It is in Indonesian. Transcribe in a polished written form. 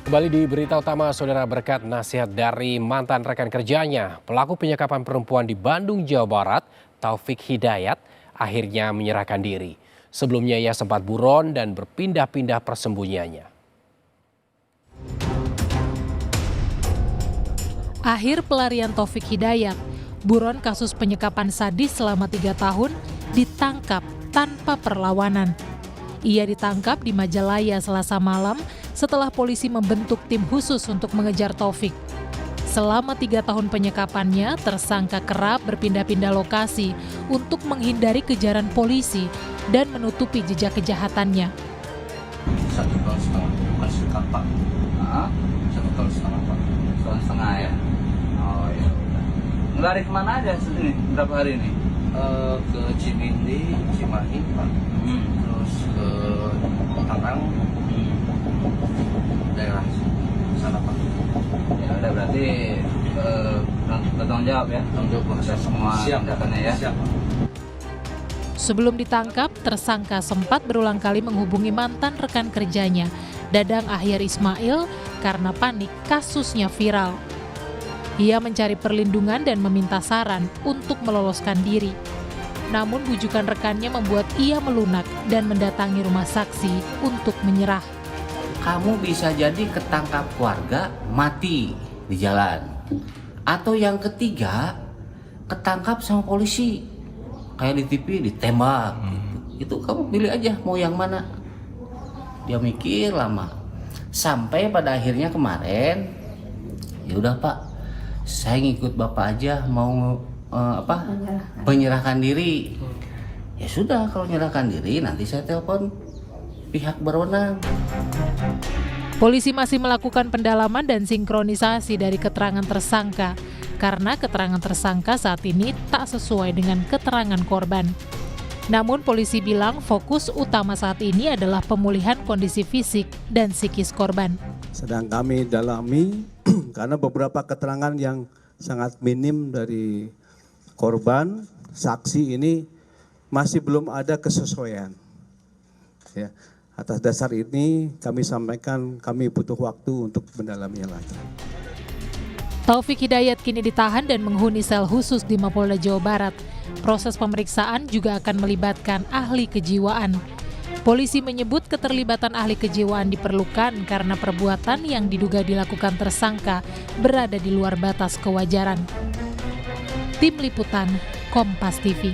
Kembali di berita utama, saudara, berkat nasihat dari mantan rekan kerjanya, pelaku penyekapan perempuan di Bandung, Jawa Barat, Taufik Hidayat, akhirnya menyerahkan diri. Sebelumnya ia sempat buron dan berpindah-pindah persembunyiannya. Akhir pelarian Taufik Hidayat, buron kasus penyekapan sadis selama 3 tahun, ditangkap tanpa perlawanan. Ia ditangkap di Majalaya Selasa malam setelah polisi membentuk tim khusus untuk mengejar Taufik. Selama 3 tahun penyekapannya, tersangka kerap berpindah-pindah lokasi untuk menghindari kejaran polisi dan menutupi jejak kejahatannya. 1,5 tahun bukan sekat Pak. 1,5 tahun Pak. 1,5 ya. Oh ya udah. Ngelari kemana aja sendiri? Berapa hari ini? Ke Cimindi, Cimahi Pak. Terus ke Tangerang. Daerah sana Pak. Ya udah, berarti bertanggung jawab ya untuk proses semua datanya ya. Siap. Sebelum ditangkap, tersangka sempat berulang kali menghubungi mantan rekan kerjanya, Dadang Ahyar Ismail, karena panik kasusnya viral. Ia mencari perlindungan dan meminta saran untuk meloloskan diri. Namun bujukan rekannya membuat ia melunak dan mendatangi rumah saksi untuk menyerah. Kamu bisa jadi ketangkap keluarga, mati di jalan. Atau yang ketiga, ketangkap sama polisi. Kayak di TV ditembak. Itu kamu pilih aja mau yang mana. Dia mikir lama. Sampai pada akhirnya kemarin, ya udah Pak, saya ngikut Bapak aja mau menyerahkan diri. Ya sudah, kalau menyerahkan diri nanti saya telepon pihak berwenang. Polisi masih melakukan pendalaman dan sinkronisasi dari keterangan tersangka, karena keterangan tersangka saat ini tak sesuai dengan keterangan korban. Namun polisi bilang fokus utama saat ini adalah pemulihan kondisi fisik dan psikis korban. Sedang kami dalami karena beberapa keterangan yang sangat minim dari korban, saksi ini masih belum ada kesesuaian. Ya, atas dasar ini kami sampaikan kami butuh waktu untuk mendalaminya lagi. Taufik Hidayat kini ditahan dan menghuni sel khusus di Mapolda Jawa Barat. Proses pemeriksaan juga akan melibatkan ahli kejiwaan. Polisi menyebut keterlibatan ahli kejiwaan diperlukan karena perbuatan yang diduga dilakukan tersangka berada di luar batas kewajaran. Tim Liputan, Kompas TV.